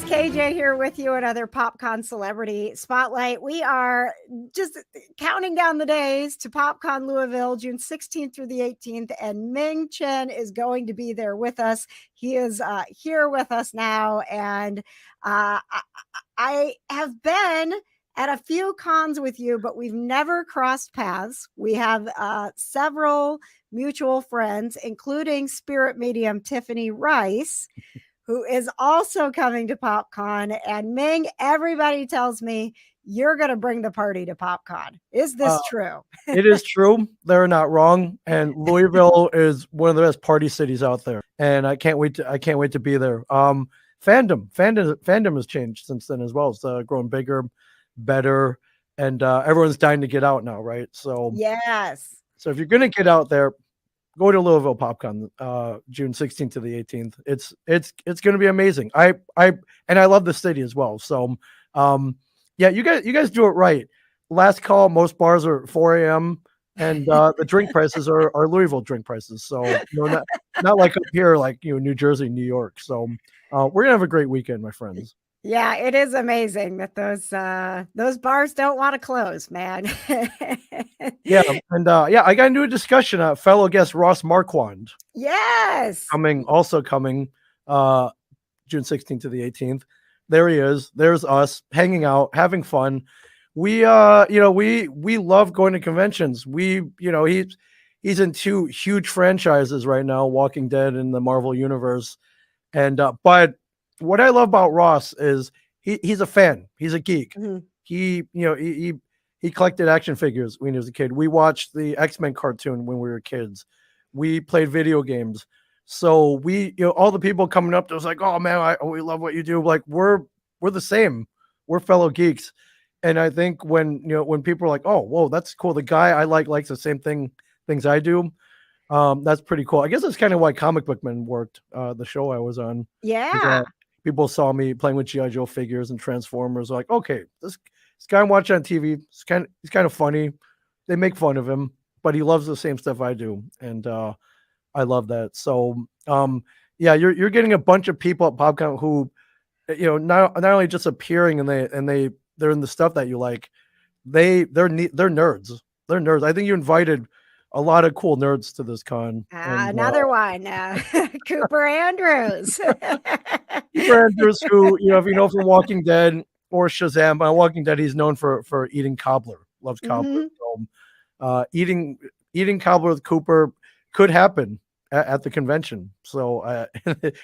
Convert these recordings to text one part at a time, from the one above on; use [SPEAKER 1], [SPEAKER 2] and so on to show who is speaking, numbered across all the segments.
[SPEAKER 1] guys, KJ here with you, another PopCon Celebrity Spotlight. We are just counting down the days to PopCon Louisville, June 16th through the 18th, and Ming Chen is going to be there with us. He is here with us now, and I have been at a few cons with you, but we've never crossed paths. We have several mutual friends, including spirit medium Tiffany Rice, who is also coming to PopCon. And Ming, everybody tells me you're going to bring the party to PopCon. Is this true?
[SPEAKER 2] It is true. They're not wrong. And Louisville is one of the best party cities out there. And I can't wait to be there. Fandom has changed since then as well. It's grown bigger, better, and everyone's dying to get out now, right? So
[SPEAKER 1] yes.
[SPEAKER 2] So if you're going to get out there, go to Louisville PopCon, June 16th to the 18th. It's going to be amazing. I love the city as well. So, yeah, you guys do it right. Last call, most bars are 4 a.m. and the drink prices are Louisville drink prices. So, not like up here, like New Jersey, New York. So, we're gonna have a great weekend, my friends.
[SPEAKER 1] Yeah, it is amazing that those bars don't want to close, man.
[SPEAKER 2] Yeah, and I got into a discussion. Fellow guest Ross Marquand.
[SPEAKER 1] Yes.
[SPEAKER 2] Coming June 16th to the 18th. There he is. There's us hanging out, having fun. We we love going to conventions. He's in 2 huge franchises right now, Walking Dead and the Marvel Universe. And but what I love about Ross is he's a fan. He's a geek. Mm-hmm. He collected action figures when he was a kid. We watched the X-Men cartoon when we were kids. We played video games. So all the people coming up to us like, oh man, we love what you do. Like we're the same. We're fellow geeks. And I think when people are like, oh, whoa, that's cool. The guy I likes the same things I do. That's pretty cool. I guess that's kind of why Comic Book Men worked, the show I was on.
[SPEAKER 1] Yeah.
[SPEAKER 2] People saw me playing with G.I. Joe figures and Transformers. Like, okay, this guy I'm watching on TV, he's kind of funny. They make fun of him, but he loves the same stuff I do. And I love that. So yeah, you're getting a bunch of people at PopCon who, not only just appearing and they're in the stuff that you like, they're nerds. They're nerds. I think you invited a lot of cool nerds to this con.
[SPEAKER 1] Another one, Cooper Andrews.
[SPEAKER 2] Cooper Andrews, who, if you know from Walking Dead or Shazam, by Walking Dead, he's known for eating cobbler, loves cobbler. Mm-hmm. So, eating cobbler with Cooper could happen at the convention. So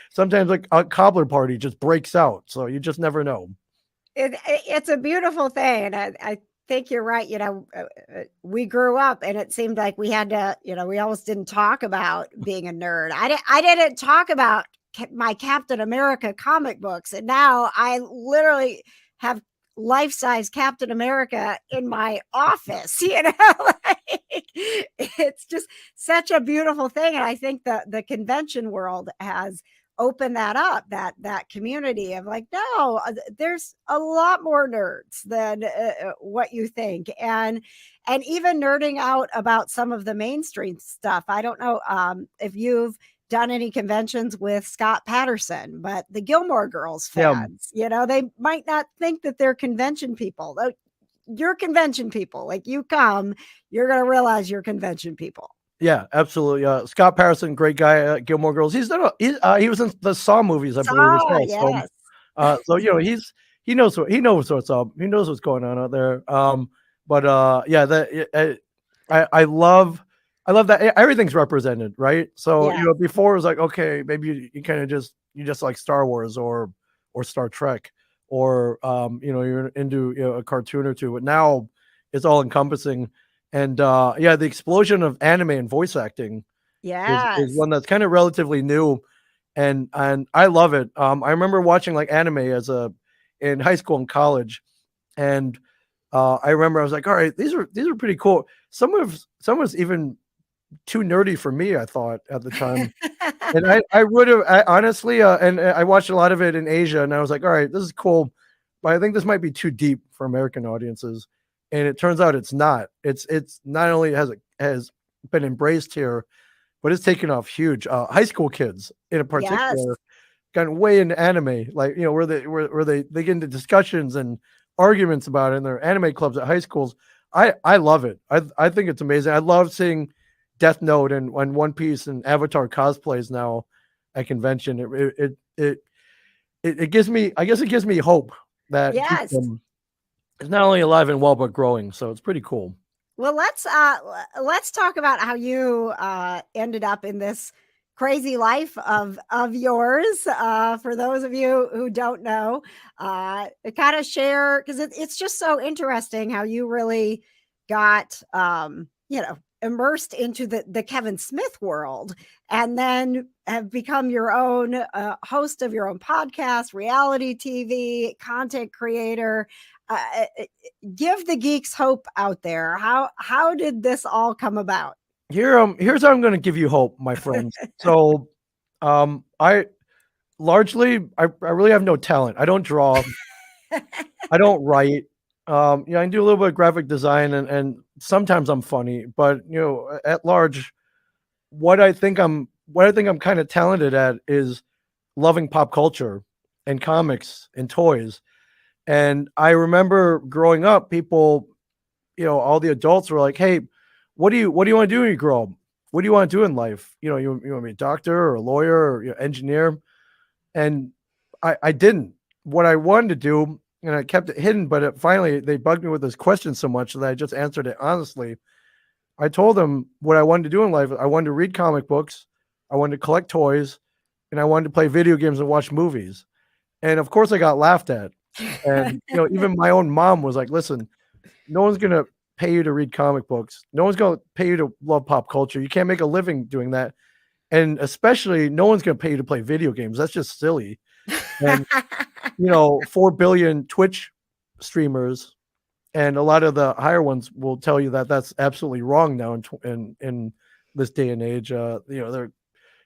[SPEAKER 2] sometimes like a cobbler party just breaks out. So you just never know.
[SPEAKER 1] It's a beautiful thing. And I think you're right. We grew up and it seemed like we had to, we almost didn't talk about being a nerd. I didn't talk about my Captain America comic books. And now I literally have life-size Captain America in my office, it's just such a beautiful thing. And I think the convention world has open that up, that community of like, no, there's a lot more nerds than what you think. And even nerding out about some of the mainstream stuff. I don't know if you've done any conventions with Scott Patterson, but the Gilmore Girls fans, they might not think that they're convention people. You're convention people. Like you come, you're going to realize you're convention people.
[SPEAKER 2] Yeah, absolutely. Scott Patterson, great guy. Gilmore Girls. He was in the Saw movies, I believe. As well.
[SPEAKER 1] Yes.
[SPEAKER 2] So he knows what's up. He knows what's going on out there. I love that everything's represented, right? So before it was like, okay, maybe you kind of you just like Star Wars or Star Trek or you're into a cartoon or two, but now it's all encompassing. And the explosion of anime and voice acting is one that's kind of relatively new, and I love it. I remember watching like anime in high school and college, and I remember I was like, all right, these are pretty cool. Some was even too nerdy for me, I thought at the time, and I would have honestly, and I watched a lot of it in Asia, and I was like, all right, this is cool, but I think this might be too deep for American audiences. And it turns out it's not. It's not only has been embraced here, but it's taken off huge. High school kids in particular gotten way into anime, like, you know, where they get into discussions and arguments about it in their anime clubs at high schools. I love it. I think it's amazing. I love seeing Death Note and One Piece and Avatar cosplays now at convention. It gives me, I guess it gives me hope that
[SPEAKER 1] Yes.
[SPEAKER 2] geekdom is not only alive and well but growing. So it's pretty cool.
[SPEAKER 1] Well, let's talk about how you ended up in this crazy life of yours. For those of you who don't know, kind of share, because it's just so interesting how you really got you know, immersed into the Kevin Smith world, and then have become your own host of your own podcast, reality TV, content creator. Give the geeks hope out there. How did this all come about?
[SPEAKER 2] Here's how I'm going to give you hope, my friends. So, I really have no talent. I don't draw. I don't write. You know, I do a little bit of graphic design, and sometimes I'm funny, but you know, at large, what I think I'm kind of talented at is loving pop culture and comics and toys. And I remember growing up, people, you know, all the adults were like, "Hey, what do you want to do when you grow up? What do you want to do in life? You know, you want to be a doctor or a lawyer or, you know, engineer?" And I didn't. What I wanted to do, and I kept it hidden, but finally they bugged me with this question so much that I just answered it honestly. I told them what I wanted to do in life. I wanted to read comic books, I wanted to collect toys, and I wanted to play video games and watch movies. And of course, I got laughed at. And you know, even my own mom was like, "Listen, no one's gonna pay you to read comic books. No one's gonna pay you to love pop culture. You can't make a living doing that. And especially, no one's gonna pay you to play video games. That's just silly." And you know, 4 billion Twitch streamers and a lot of the higher ones will tell you that that's absolutely wrong now in this day and age. You know, there are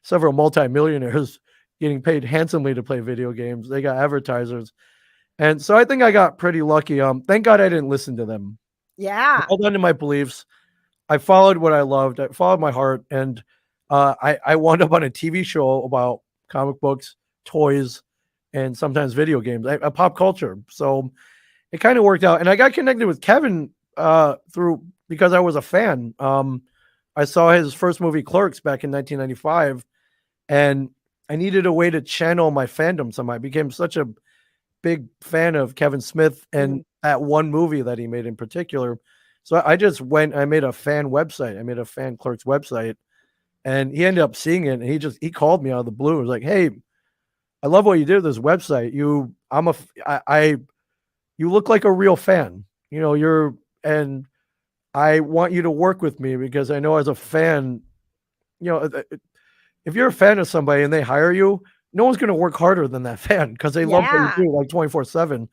[SPEAKER 2] several multimillionaires getting paid handsomely to play video games. They got advertisers. And so I think I got pretty lucky. Thank God I didn't listen to them. I
[SPEAKER 1] Yeah.
[SPEAKER 2] held on to my beliefs. I followed what I loved. I followed my heart, and I wound up on a TV show about comic books, toys, and sometimes video games, pop culture. So it kind of worked out, and I got connected with Kevin through because I was a fan. I saw his first movie, Clerks, back in 1995, and I needed a way to channel my fandom somehow. I became such a big fan of Kevin Smith and that one movie that he made in particular. So I just went, I made a fan website. I made a fan Clerks website, and he ended up seeing it, and he called me out of the blue. He was like, "Hey, I love what you did with this website. You look like a real fan. You know, and I want you to work with me because I know as a fan, you know, if you're a fan of somebody and they hire you, no one's going to work harder than that fan because they love what you do like 24/7.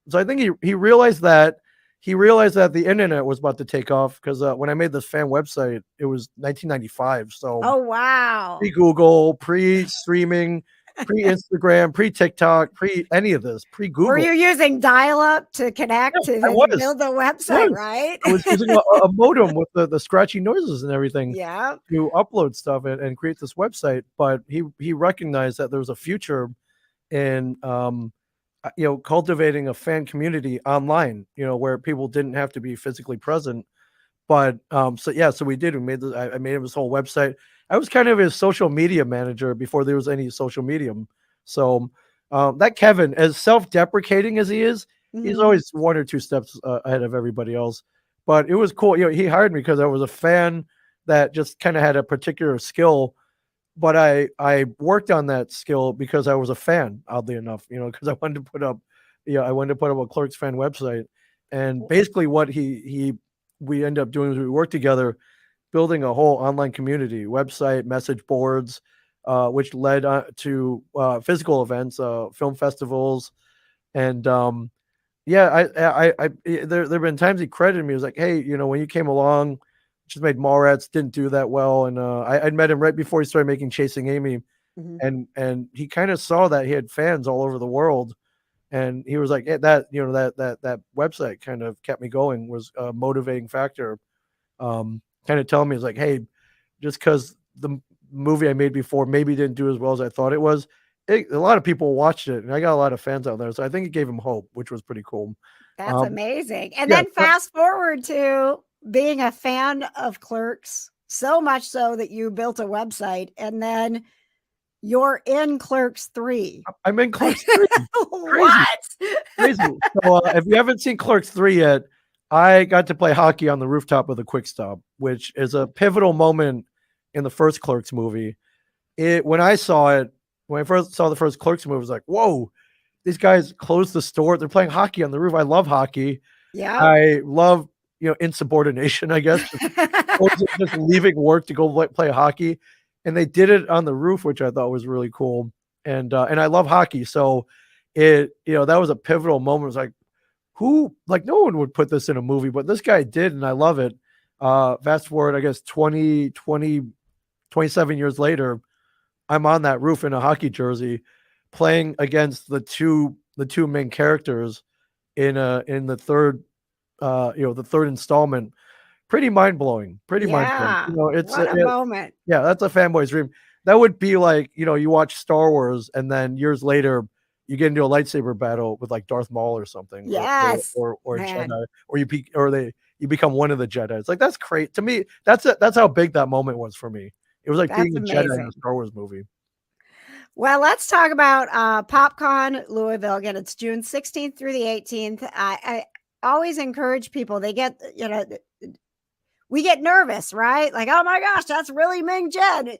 [SPEAKER 2] So I think he realized that the internet was about to take off because when I made this fan website, it was 1995. So
[SPEAKER 1] Oh, wow.
[SPEAKER 2] pre-Google, pre-streaming, pre-Instagram, pre-TikTok, pre-any of this, pre-Google.
[SPEAKER 1] Were you using dial-up to connect to build the website, right?
[SPEAKER 2] I was using a modem with the scratchy noises and everything
[SPEAKER 1] Yeah.
[SPEAKER 2] to upload stuff and create this website. But he recognized that there was a future in you know, cultivating a fan community online, you know, where people didn't have to be physically present. But so we did. I made him this whole website. I was kind of his social media manager before there was any social medium. So that Kevin, as self-deprecating as he is, he's always 1 or 2 steps ahead of everybody else. But it was cool. You know, he hired me because I was a fan that just kind of had a particular skill. But I worked on that skill because I was a fan, oddly enough, you know, because I wanted to put up, I wanted to put up a Clerks fan website. And basically what we ended up doing is we worked together, building a whole online community, website, message boards, which led to physical events, film festivals. And there have been times he credited me. He was like, "Hey, you know, when you came along, just made Mallrats, didn't do that well." And I'd met him right before he started making Chasing Amy. And he kind of saw that he had fans all over the world. And he was like, that website kind of kept me going, was a motivating factor. Kind of telling me, it's like, "Hey, just because the movie I made before maybe didn't do as well as I thought it was, a lot of people watched it, and I got a lot of fans out there. So I think it gave him hope, which was pretty cool.
[SPEAKER 1] That's amazing. And
[SPEAKER 2] yeah,
[SPEAKER 1] then fast forward to being a fan of Clerks, so much so that you built a website, and then you're in Clerks 3.
[SPEAKER 2] I'm in Clerks 3.
[SPEAKER 1] What?
[SPEAKER 2] Crazy. So if you haven't seen Clerks 3 yet, I got to play hockey on the rooftop of the Quick Stop, which is a pivotal moment in the first Clerks movie. When I first saw the first Clerks movie, I was like, whoa, these guys closed the store. They're playing hockey on the roof. I love hockey.
[SPEAKER 1] Yeah.
[SPEAKER 2] I love, insubordination, I guess. just leaving work to go play hockey. And they did it on the roof, which I thought was really cool. And I love hockey. So that was a pivotal moment. It was like, no one would put this in a movie, but this guy did, and I love it. Fast forward, I guess 27 years later, I'm on that roof in a hockey jersey playing against the two main characters in the third installment. Pretty mind-blowing. Mind-blowing.
[SPEAKER 1] It's what a moment.
[SPEAKER 2] Yeah, that's a fanboy's dream. That would be like, you watch Star Wars and then years later you get into a lightsaber battle with like Darth Maul or something.
[SPEAKER 1] Yes.
[SPEAKER 2] Or Jedi, or you become one of the Jedi. It's like, that's great. To me, that's how big that moment was for me. It was like being a Jedi in a Star Wars movie.
[SPEAKER 1] Well, let's talk about PopCon Louisville. Again, it's June 16th through the 18th. I always encourage people, we get nervous, right? Like, oh my gosh, that's really Ming Chen.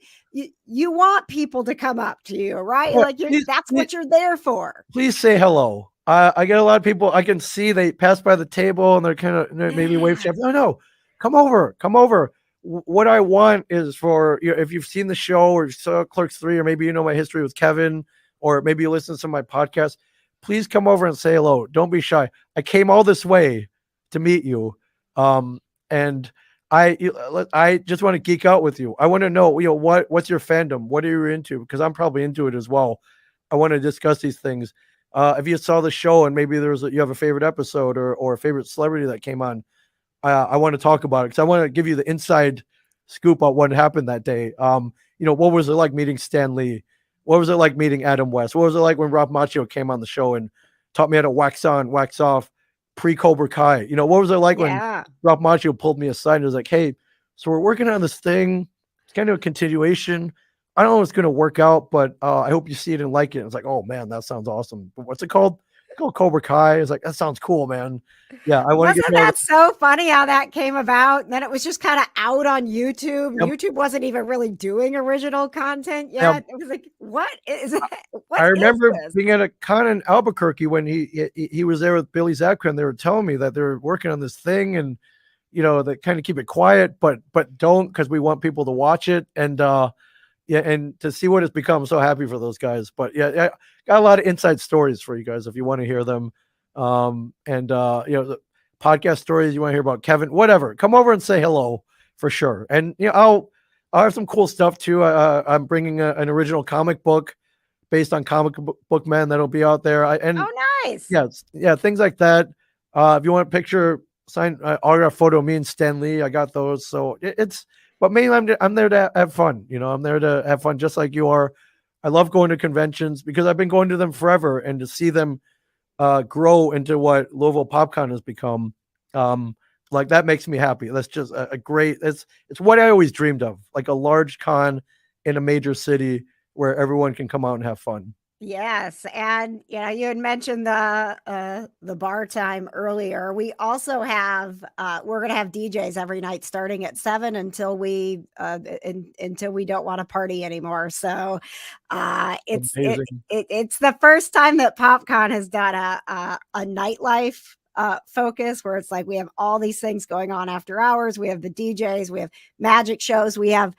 [SPEAKER 1] You want people to come up to you, right?
[SPEAKER 2] Yeah,
[SPEAKER 1] like that's what you're there for.
[SPEAKER 2] Please say hello. I get a lot of people, I can see they pass by the table and they're kind of maybe wave to you. No, come over. What I want is for, if you've seen the show or you saw Clerks 3, or maybe my history with Kevin, or maybe you listen to some of my podcast, please come over and say hello. Don't be shy. I came all this way to meet you. And I just want to geek out with you. I want to know, what's your fandom? What are you into? Because I'm probably into it as well. I want to discuss these things. If you saw the show and maybe you have a favorite episode or a favorite celebrity that came on, I want to talk about it because I want to give you the inside scoop on what happened that day. What was it like meeting Stan Lee? What was it like meeting Adam West? What was it like when Rob Macchio came on the show and taught me how to wax on, wax off, pre-Cobra Kai? What was it like when Rob Macchio pulled me aside and was like, hey, so we're working on this thing. It's kind of a continuation. I don't know if it's going to work out, but I hope you see it and like it. It's like, oh man, that sounds awesome. But what's it called? It's called Cobra Kai. It's like, that sounds cool, man. Yeah, I want to get
[SPEAKER 1] that so funny how that came about. And then it was just kind of out on YouTube. Yep. YouTube wasn't even really doing original content yet. Yep. It was like, what is it?
[SPEAKER 2] I remember being at a con in Albuquerque when he was there with Billy Zabka, and they were telling me that they were working on this thing, and they kind of keep it quiet, but don't, because we want people to watch it. And and to see what it's become. I'm so happy for those guys. But yeah, got a lot of inside stories for you guys if you want to hear them. The podcast stories you want to hear about Kevin, whatever. Come over and say hello for sure. And I'll have some cool stuff too. I'm bringing an original comic book based on comic book men that'll be out there.
[SPEAKER 1] Oh, nice.
[SPEAKER 2] Yeah, things like that. If you want a picture, sign autograph photo of me and Stan Lee, I got those. So but mainly I'm there to have fun. I'm there to have fun just like you are. I love going to conventions because I've been going to them forever, and to see them grow into what Louisville PopCon has become, like that makes me happy. That's just a great, it's what I always dreamed of, like a large con in a major city where everyone can come out and have fun.
[SPEAKER 1] Yes. And you had mentioned the bar time earlier. We also have we're going to have DJs every night starting at 7 until we don't want to party anymore. So it's the first time that PopCon has done a nightlife focus, where it's like we have all these things going on after hours. We have the DJs, we have magic shows, we have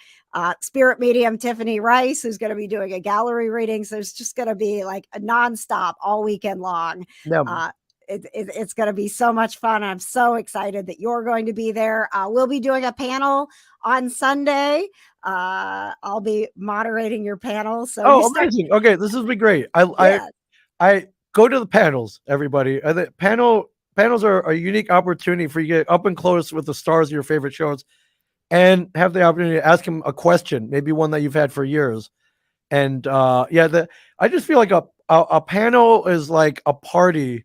[SPEAKER 1] spirit medium Tiffany Rice, who's going to be doing a gallery reading. So there's just going to be like a nonstop all weekend long. Yeah. It's going to be so much fun. I'm so excited that you're going to be there. We'll be doing a panel on Sunday. I'll be moderating your panel. So
[SPEAKER 2] amazing. Okay, this will be great. I go to the panels, everybody. The panels are a unique opportunity for you to get up and close with the stars of your favorite shows and have the opportunity to ask them a question, maybe one that you've had for years. And yeah, I just feel like a panel is like a party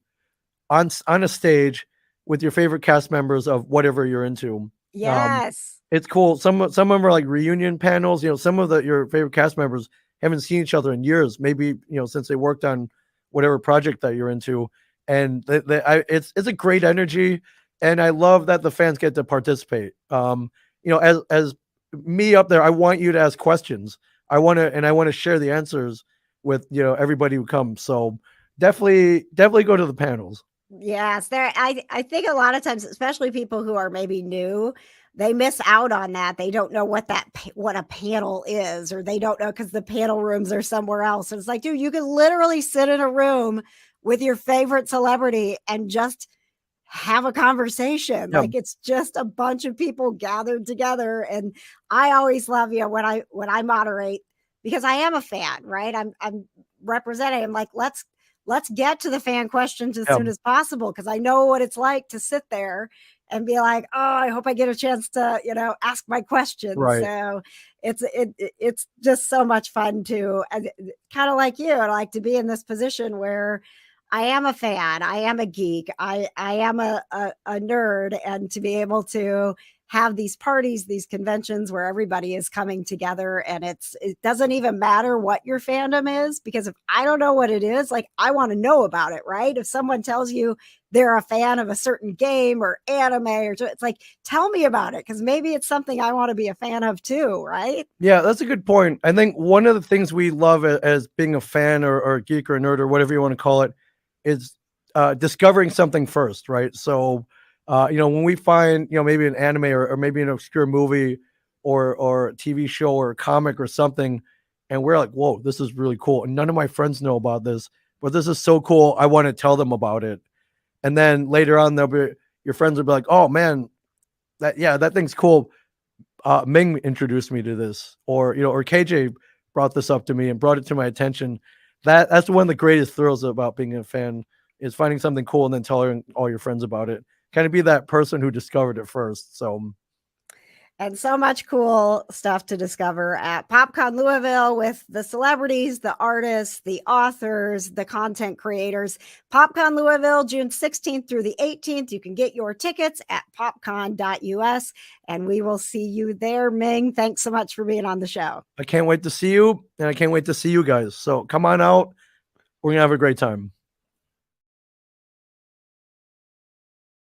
[SPEAKER 2] on a stage with your favorite cast members of whatever you're into.
[SPEAKER 1] Yes.
[SPEAKER 2] It's cool. Some of them are like reunion panels. Some of your favorite cast members haven't seen each other in years, maybe since they worked on whatever project that you're into, and it's a great energy, and I love that the fans get to participate. As me up there, I want you to ask questions. I want to share the answers with everybody who comes. So definitely go to the panels.
[SPEAKER 1] Yes, I think a lot of times, especially people who are maybe new, they miss out on that. They don't know what what a panel is, or they don't know because the panel rooms are somewhere else. And it's like, dude, you can literally sit in a room with your favorite celebrity and just have a conversation.
[SPEAKER 2] Yeah.
[SPEAKER 1] Like it's just a bunch of people gathered together. And I always love when I moderate, because I am a fan, right? I'm representing. I'm like, let's get to the fan questions as soon as possible, because I know what it's like to sit there and be like, oh, I hope I get a chance to ask my questions.
[SPEAKER 2] Right.
[SPEAKER 1] So it's just so much fun to kind of like you. I like to be in this position where I am a fan, I am a geek, I am a nerd, and to be able to have these parties, these conventions where everybody is coming together, and it doesn't even matter what your fandom is, because if I don't know what it is, like, I want to know about it, right? If someone tells you they're a fan of a certain game or anime, or it's like, tell me about it, because maybe it's something I want to be a fan of too, right?
[SPEAKER 2] Yeah, that's a good point. I think one of the things we love as being a fan or a geek or a nerd or whatever you want to call it is discovering something first, right? So, when we find, maybe an anime or maybe an obscure movie or a TV show or a comic or something, and we're like, whoa, this is really cool. And none of my friends know about this, but this is so cool. I want to tell them about it. And then later on, your friends will be like, oh man, that thing's cool. Ming introduced me to this, or KJ brought this up to me and brought it to my attention. That's one of the greatest thrills about being a fan, is finding something cool and then telling all your friends about it. Kind of be that person who discovered it first. So,
[SPEAKER 1] and so much cool stuff to discover at PopCon Louisville with the celebrities, the artists, the authors, the content creators. PopCon Louisville, June 16th through the 18th. You can get your tickets at popcon.us, and we will see you there. Ming, thanks so much for being on the show.
[SPEAKER 2] I can't wait to see you, and I can't wait to see you guys. So come on out. We're going to have a great time.